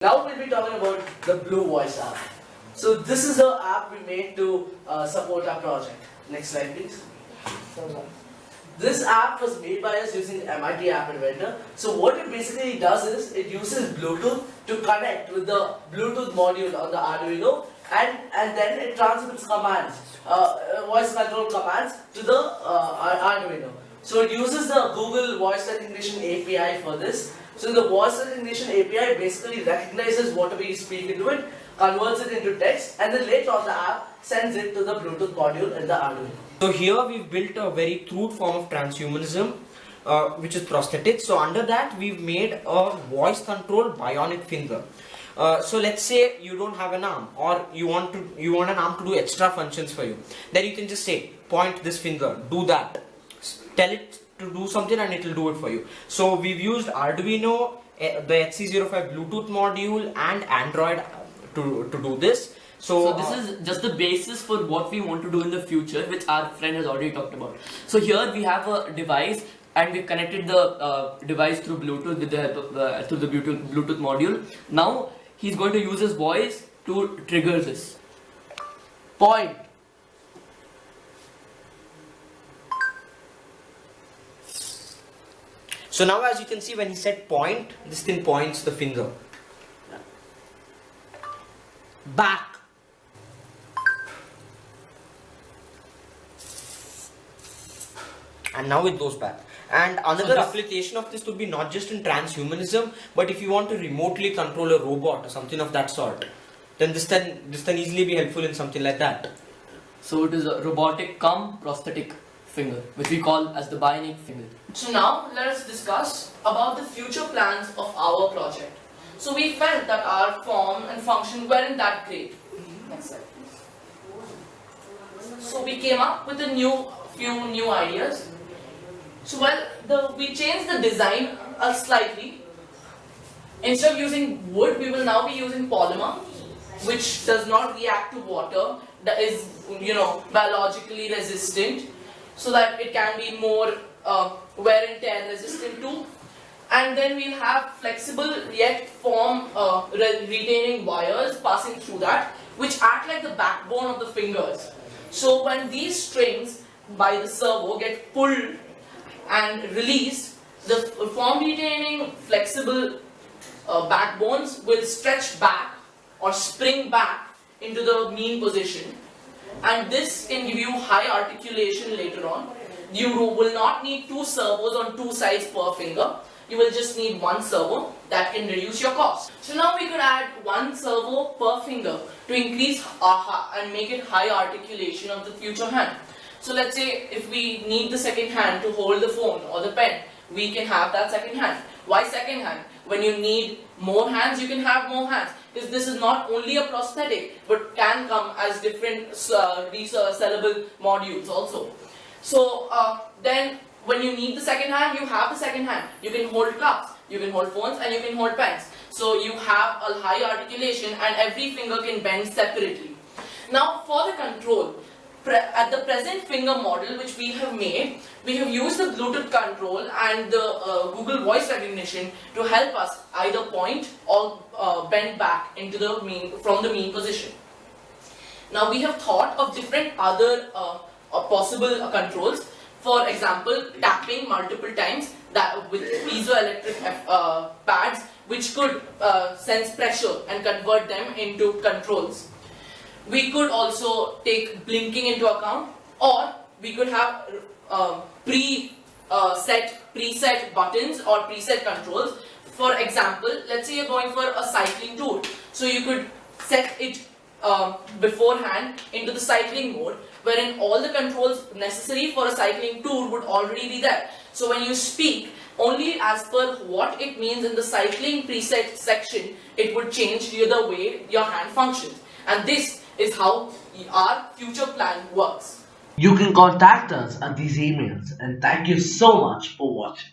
Now we'll be talking about the Blue Voice app. So this is the app we made to support our project. Next slide please. This app was made by us using MIT App Inventor. So what it basically does is it uses Bluetooth to connect with the Bluetooth module on the Arduino, and then it transmits commands, voice control commands to the Arduino. So it uses the Google voice recognition API for this. So the voice recognition API basically recognizes whatever you speak into it, converts it into text, and then later on the app sends it to the Bluetooth module in the Arduino. So here we've built a very crude form of transhumanism, which is prosthetic. So under that we've made a voice controlled bionic finger. So let's say you don't have an arm, or you want an arm to do extra functions for you. Then you can just say, point this finger, do that. Tell it to do something and it will do it for you. So we've used Arduino, the HC05 Bluetooth module and Android to do this. So this is just the basis for what we want to do in the future, which our friend has already talked about. So here we have a device, and we've connected the device through Bluetooth with the help of through the Bluetooth module. Now he's going to use his voice to trigger this. Point. So now as you can see, when he said point, this thing points the finger. Back. And now it goes back. And another application of this would be not just in transhumanism, but if you want to remotely control a robot or something of that sort, then this can easily be helpful in something like that. So it is a robotic cum prosthetic finger, which we call as the Bionic finger. So now let us discuss about the future plans of our project. So we felt that our form and function weren't that great. Next slide please. So we came up with a few new ideas. So we changed the design slightly. Instead of using wood, we will now be using polymer, which does not react to water, that is biologically resistant, so that it can be more wear and tear resistant too. And then we'll have flexible yet firm retaining wires passing through that, which act like the backbone of the fingers. So when these strings by the servo get pulled and released, the firm retaining flexible backbones will stretch back or spring back into the mean position, and this can give you high articulation later on. You will not need two servos on two sides per finger. You will just need one servo. That can reduce your cost. So now we could add one servo per finger to increase and make it high articulation of the future hand. So let's say if we need the second hand to hold the phone or the pen, we can have that second hand. Why second hand? When you need more hands, you can have more hands. Because this is not only a prosthetic, but can come as different resellable modules also. So then when you need the second hand, you have the second hand. You can hold cups, you can hold phones, and you can hold pens. So you have a high articulation, and every finger can bend separately. Now for the control, at the present finger model which we have made, we have used the Bluetooth control and the Google voice recognition to help us either point or bend back into from the mean position. Now we have thought of different other possible controls. For example, tapping multiple times with piezoelectric pads, which could sense pressure and convert them into controls. We could also take blinking into account, or we could have preset buttons or preset controls. For example, let's say you're going for a cycling tour, so you could set it beforehand into the cycling mode, wherein all the controls necessary for a cycling tour would already be there. So when you speak, only as per what it means in the cycling preset section, it would change the way your hand functions. And this is how our future plan works. You can contact us at these emails, and thank you so much for watching.